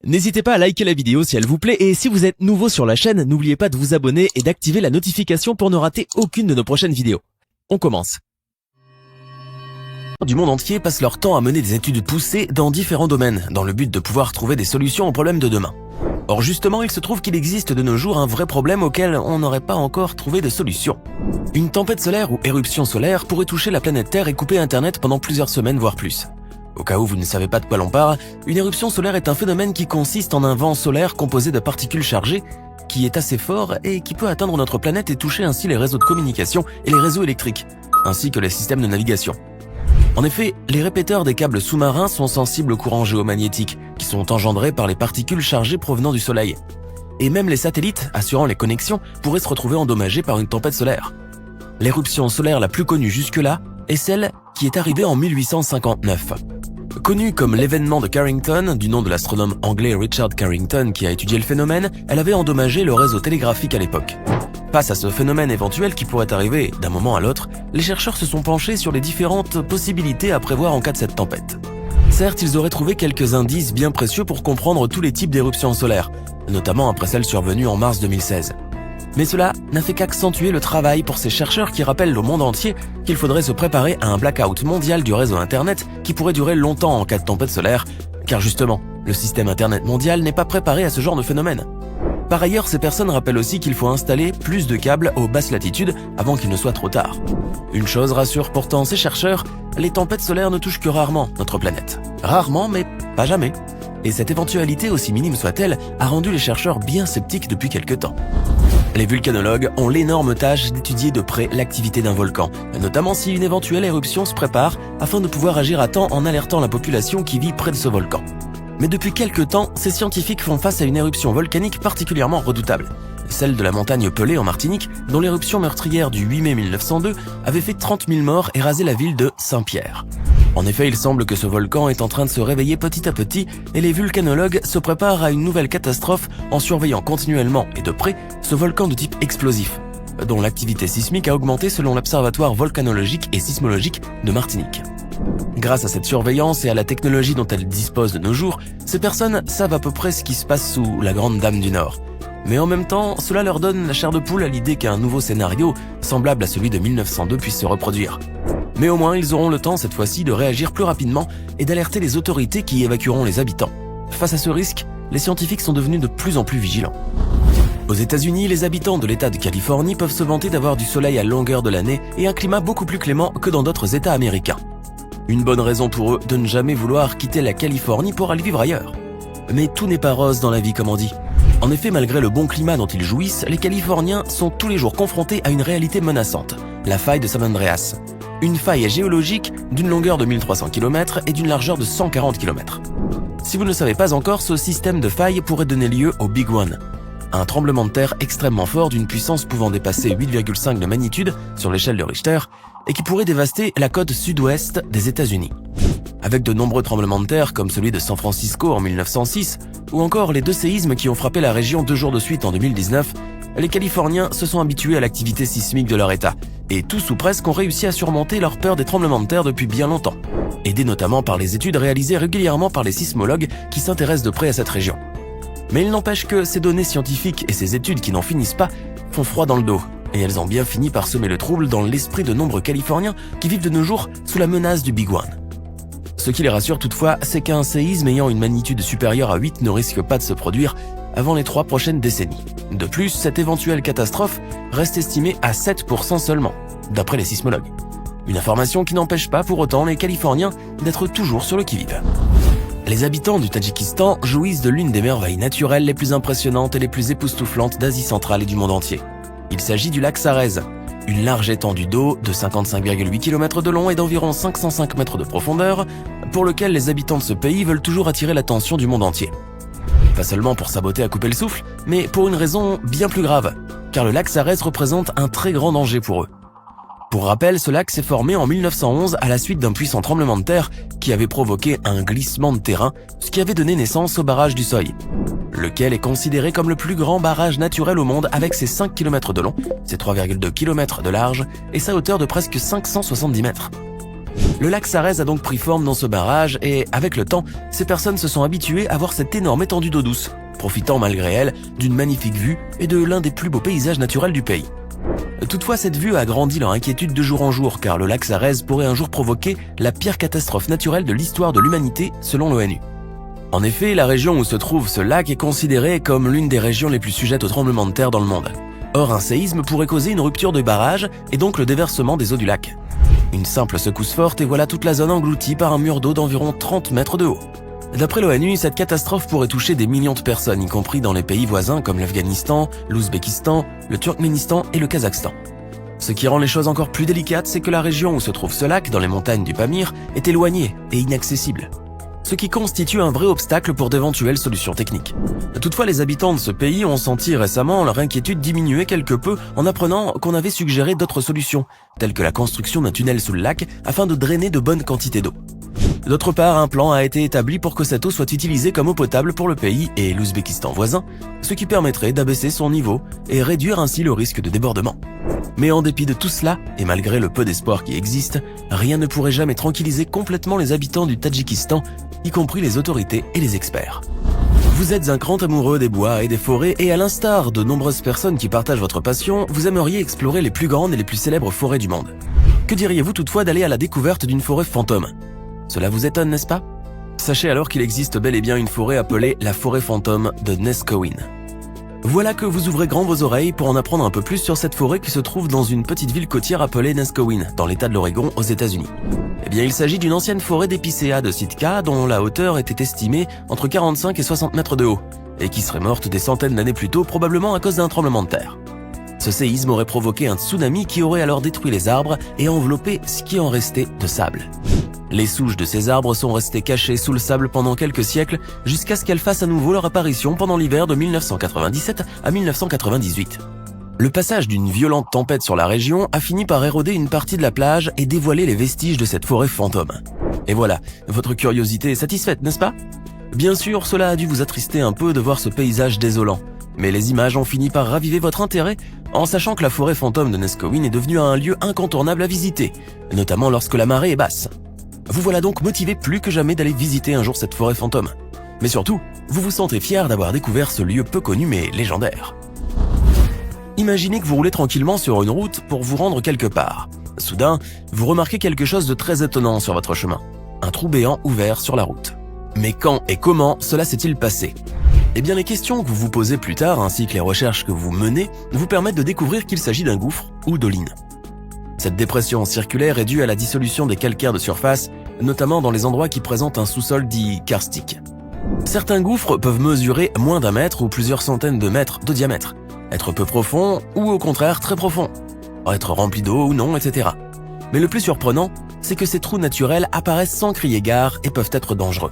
N'hésitez pas à liker la vidéo si elle vous plaît et si vous êtes nouveau sur la chaîne, n'oubliez pas de vous abonner et d'activer la notification pour ne rater aucune de nos prochaines vidéos. On commence. Du monde entier passent leur temps à mener des études poussées dans différents domaines, dans le but de pouvoir trouver des solutions aux problèmes de demain. Or justement, il se trouve qu'il existe de nos jours un vrai problème auquel on n'aurait pas encore trouvé de solution. Une tempête solaire ou éruption solaire pourrait toucher la planète Terre et couper Internet pendant plusieurs semaines voire plus. Au cas où vous ne savez pas de quoi l'on parle, une éruption solaire est un phénomène qui consiste en un vent solaire composé de particules chargées, qui est assez fort et qui peut atteindre notre planète et toucher ainsi les réseaux de communication et les réseaux électriques, ainsi que les systèmes de navigation. En effet, les répéteurs des câbles sous-marins sont sensibles aux courants géomagnétiques, qui sont engendrés par les particules chargées provenant du Soleil. Et même les satellites, assurant les connexions, pourraient se retrouver endommagés par une tempête solaire. L'éruption solaire la plus connue jusque-là est celle qui est arrivée en 1859. Connue comme l'événement de Carrington, du nom de l'astronome anglais Richard Carrington qui a étudié le phénomène, elle avait endommagé le réseau télégraphique à l'époque. Face à ce phénomène éventuel qui pourrait arriver d'un moment à l'autre, les chercheurs se sont penchés sur les différentes possibilités à prévoir en cas de cette tempête. Certes, ils auraient trouvé quelques indices bien précieux pour comprendre tous les types d'éruptions solaires, notamment après celle survenue en mars 2016. Mais cela n'a fait qu'accentuer le travail pour ces chercheurs qui rappellent au monde entier qu'il faudrait se préparer à un blackout mondial du réseau Internet qui pourrait durer longtemps en cas de tempête solaire, car justement, le système Internet mondial n'est pas préparé à ce genre de phénomène. Par ailleurs, ces personnes rappellent aussi qu'il faut installer plus de câbles aux basses latitudes avant qu'il ne soit trop tard. Une chose rassure pourtant ces chercheurs, les tempêtes solaires ne touchent que rarement notre planète. Rarement, mais pas jamais. Et cette éventualité, aussi minime soit-elle, a rendu les chercheurs bien sceptiques depuis quelque temps. Les vulcanologues ont l'énorme tâche d'étudier de près l'activité d'un volcan, notamment si une éventuelle éruption se prépare, afin de pouvoir agir à temps en alertant la population qui vit près de ce volcan. Mais depuis quelque temps, ces scientifiques font face à une éruption volcanique particulièrement redoutable, celle de la montagne Pelée en Martinique, dont l'éruption meurtrière du 8 mai 1902 avait fait 30 000 morts et rasé la ville de Saint-Pierre. En effet, il semble que ce volcan est en train de se réveiller petit à petit et les vulcanologues se préparent à une nouvelle catastrophe en surveillant continuellement et de près ce volcan de type explosif, dont l'activité sismique a augmenté selon l'Observatoire volcanologique et sismologique de Martinique. Grâce à cette surveillance et à la technologie dont elles disposent de nos jours, ces personnes savent à peu près ce qui se passe sous la Grande Dame du Nord. Mais en même temps, cela leur donne la chair de poule à l'idée qu'un nouveau scénario, semblable à celui de 1902, puisse se reproduire. Mais au moins, ils auront le temps cette fois-ci de réagir plus rapidement et d'alerter les autorités qui évacueront les habitants. Face à ce risque, les scientifiques sont devenus de plus en plus vigilants. Aux États-Unis, les habitants de l'État de Californie peuvent se vanter d'avoir du soleil à longueur de l'année et un climat beaucoup plus clément que dans d'autres États américains. Une bonne raison pour eux de ne jamais vouloir quitter la Californie pour aller vivre ailleurs. Mais tout n'est pas rose dans la vie comme on dit. En effet, malgré le bon climat dont ils jouissent, les Californiens sont tous les jours confrontés à une réalité menaçante, la faille de San Andreas. Une faille géologique d'une longueur de 1300 km et d'une largeur de 140 km. Si vous ne le savez pas encore, ce système de faille pourrait donner lieu au Big One, un tremblement de terre extrêmement fort d'une puissance pouvant dépasser 8,5 de magnitude sur l'échelle de Richter et qui pourrait dévaster la côte sud-ouest des États-Unis. Avec de nombreux tremblements de terre comme celui de San Francisco en 1906 ou encore les 2 séismes qui ont frappé la région 2 jours de suite en 2019, les Californiens se sont habitués à l'activité sismique de leur état et tous ou presque ont réussi à surmonter leur peur des tremblements de terre depuis bien longtemps, aidés notamment par les études réalisées régulièrement par les sismologues qui s'intéressent de près à cette région. Mais il n'empêche que ces données scientifiques et ces études qui n'en finissent pas font froid dans le dos, et elles ont bien fini par semer le trouble dans l'esprit de nombreux Californiens qui vivent de nos jours sous la menace du Big One. Ce qui les rassure toutefois, c'est qu'un séisme ayant une magnitude supérieure à 8 ne risque pas de se produire avant les 3 prochaines décennies. De plus, cette éventuelle catastrophe reste estimée à 7% seulement, d'après les sismologues. Une information qui n'empêche pas pour autant les Californiens d'être toujours sur le qui-vive. Les habitants du Tadjikistan jouissent de l'une des merveilles naturelles les plus impressionnantes et les plus époustouflantes d'Asie centrale et du monde entier. Il s'agit du lac Sarez, une large étendue d'eau de 55,8 km de long et d'environ 505 mètres de profondeur, pour lequel les habitants de ce pays veulent toujours attirer l'attention du monde entier. Pas seulement pour sa beauté à couper le souffle, mais pour une raison bien plus grave, car le lac Sarez représente un très grand danger pour eux. Pour rappel, ce lac s'est formé en 1911 à la suite d'un puissant tremblement de terre qui avait provoqué un glissement de terrain, ce qui avait donné naissance au barrage du Seuil, lequel est considéré comme le plus grand barrage naturel au monde avec ses 5 km de long, ses 3,2 km de large et sa hauteur de presque 570 mètres. Le lac Sarez a donc pris forme dans ce barrage et, avec le temps, ces personnes se sont habituées à voir cette énorme étendue d'eau douce, profitant malgré elle d'une magnifique vue et de l'un des plus beaux paysages naturels du pays. Toutefois, cette vue a agrandi leur inquiétude de jour en jour, car le lac Sarez pourrait un jour provoquer la pire catastrophe naturelle de l'histoire de l'humanité, selon l'ONU. En effet, la région où se trouve ce lac est considérée comme l'une des régions les plus sujettes aux tremblements de terre dans le monde. Or, un séisme pourrait causer une rupture de barrage et donc le déversement des eaux du lac. Une simple secousse forte et voilà toute la zone engloutie par un mur d'eau d'environ 30 mètres de haut. D'après l'ONU, cette catastrophe pourrait toucher des millions de personnes, y compris dans les pays voisins comme l'Afghanistan, l'Ouzbékistan, le Turkménistan et le Kazakhstan. Ce qui rend les choses encore plus délicates, c'est que la région où se trouve ce lac, dans les montagnes du Pamir, est éloignée et inaccessible, ce qui constitue un vrai obstacle pour d'éventuelles solutions techniques. Toutefois, les habitants de ce pays ont senti récemment leur inquiétude diminuer quelque peu en apprenant qu'on avait suggéré d'autres solutions, telles que la construction d'un tunnel sous le lac afin de drainer de bonnes quantités d'eau. D'autre part, un plan a été établi pour que cette eau soit utilisée comme eau potable pour le pays et l'Ouzbékistan voisin, ce qui permettrait d'abaisser son niveau et réduire ainsi le risque de débordement. Mais en dépit de tout cela, et malgré le peu d'espoir qui existe, rien ne pourrait jamais tranquilliser complètement les habitants du Tadjikistan, y compris les autorités et les experts. Vous êtes un grand amoureux des bois et des forêts et à l'instar de nombreuses personnes qui partagent votre passion, vous aimeriez explorer les plus grandes et les plus célèbres forêts du monde. Que diriez-vous toutefois d'aller à la découverte d'une forêt fantôme ? Cela vous étonne, n'est-ce pas ? Sachez alors qu'il existe bel et bien une forêt appelée la forêt fantôme de Neskowin. Voilà que vous ouvrez grand vos oreilles pour en apprendre un peu plus sur cette forêt qui se trouve dans une petite ville côtière appelée Neskowin, dans l'état de l'Oregon aux États-Unis. Eh bien, il s'agit d'une ancienne forêt d'épicéas de Sitka dont la hauteur était estimée entre 45 et 60 mètres de haut, et qui serait morte des centaines d'années plus tôt, probablement à cause d'un tremblement de terre. Ce séisme aurait provoqué un tsunami qui aurait alors détruit les arbres et enveloppé ce qui en restait de sable. Les souches de ces arbres sont restées cachées sous le sable pendant quelques siècles jusqu'à ce qu'elles fassent à nouveau leur apparition pendant l'hiver de 1997 à 1998. Le passage d'une violente tempête sur la région a fini par éroder une partie de la plage et dévoiler les vestiges de cette forêt fantôme. Et voilà, votre curiosité est satisfaite, n'est-ce pas ? Bien sûr, cela a dû vous attrister un peu de voir ce paysage désolant, mais les images ont fini par raviver votre intérêt en sachant que la forêt fantôme de Neskowin est devenue un lieu incontournable à visiter, notamment lorsque la marée est basse. Vous voilà donc motivé plus que jamais d'aller visiter un jour cette forêt fantôme. Mais surtout, vous vous sentez fier d'avoir découvert ce lieu peu connu mais légendaire. Imaginez que vous roulez tranquillement sur une route pour vous rendre quelque part. Soudain, vous remarquez quelque chose de très étonnant sur votre chemin. Un trou béant ouvert sur la route. Mais quand et comment cela s'est-il passé ? Eh bien, les questions que vous vous posez plus tard, ainsi que les recherches que vous menez, vous permettent de découvrir qu'il s'agit d'un gouffre ou d'oline. Cette dépression circulaire est due à la dissolution des calcaires de surface, notamment dans les endroits qui présentent un sous-sol dit karstique. Certains gouffres peuvent mesurer moins d'1 mètre ou plusieurs centaines de mètres de diamètre, être peu profonds ou au contraire très profonds, être remplis d'eau ou non, etc. Mais le plus surprenant, c'est que ces trous naturels apparaissent sans crier gare et peuvent être dangereux.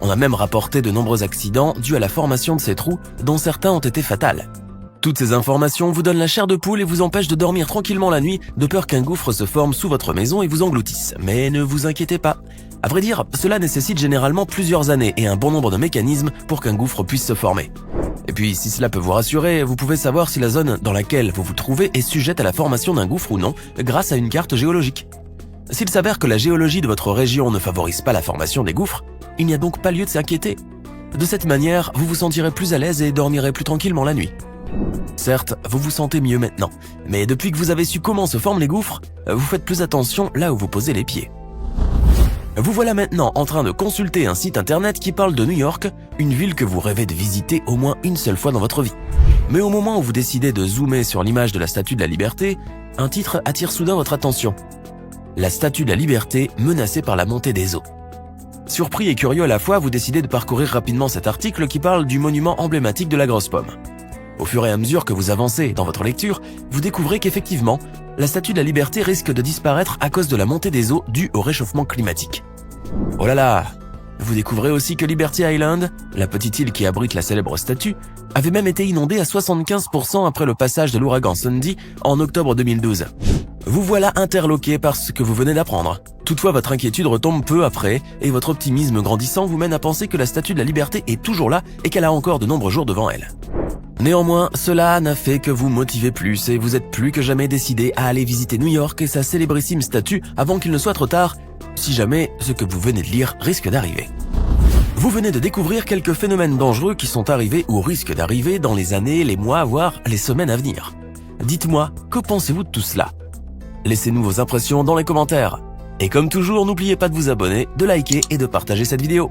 On a même rapporté de nombreux accidents dus à la formation de ces trous, dont certains ont été fatals. Toutes ces informations vous donnent la chair de poule et vous empêchent de dormir tranquillement la nuit de peur qu'un gouffre se forme sous votre maison et vous engloutisse. Mais ne vous inquiétez pas. À vrai dire, cela nécessite généralement plusieurs années et un bon nombre de mécanismes pour qu'un gouffre puisse se former. Et puis, si cela peut vous rassurer, vous pouvez savoir si la zone dans laquelle vous vous trouvez est sujette à la formation d'un gouffre ou non, grâce à une carte géologique. S'il s'avère que la géologie de votre région ne favorise pas la formation des gouffres, il n'y a donc pas lieu de s'inquiéter. De cette manière, vous vous sentirez plus à l'aise et dormirez plus tranquillement la nuit. Certes, vous vous sentez mieux maintenant, mais depuis que vous avez su comment se forment les gouffres, vous faites plus attention là où vous posez les pieds. Vous voilà maintenant en train de consulter un site internet qui parle de New York, une ville que vous rêvez de visiter au moins une seule fois dans votre vie. Mais au moment où vous décidez de zoomer sur l'image de la Statue de la Liberté, un titre attire soudain votre attention. La Statue de la Liberté menacée par la montée des eaux. Surpris et curieux à la fois, vous décidez de parcourir rapidement cet article qui parle du monument emblématique de la Grosse Pomme. Au fur et à mesure que vous avancez dans votre lecture, vous découvrez qu'effectivement, la Statue de la Liberté risque de disparaître à cause de la montée des eaux due au réchauffement climatique. Oh là là! Vous découvrez aussi que Liberty Island, la petite île qui abrite la célèbre statue, avait même été inondée à 75% après le passage de l'ouragan Sandy en octobre 2012. Vous voilà interloqué par ce que vous venez d'apprendre. Toutefois, votre inquiétude retombe peu après et votre optimisme grandissant vous mène à penser que la Statue de la Liberté est toujours là et qu'elle a encore de nombreux jours devant elle. Néanmoins, cela n'a fait que vous motiver plus et vous êtes plus que jamais décidé à aller visiter New York et sa célébrissime statue avant qu'il ne soit trop tard, si jamais ce que vous venez de lire risque d'arriver. Vous venez de découvrir quelques phénomènes dangereux qui sont arrivés ou risquent d'arriver dans les années, les mois, voire les semaines à venir. Dites-moi, que pensez-vous de tout cela? Laissez-nous vos impressions dans les commentaires. Et comme toujours, n'oubliez pas de vous abonner, de liker et de partager cette vidéo.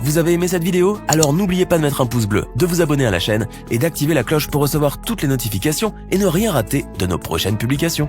Vous avez aimé cette vidéo? Alors n'oubliez pas de mettre un pouce bleu, de vous abonner à la chaîne et d'activer la cloche pour recevoir toutes les notifications et ne rien rater de nos prochaines publications.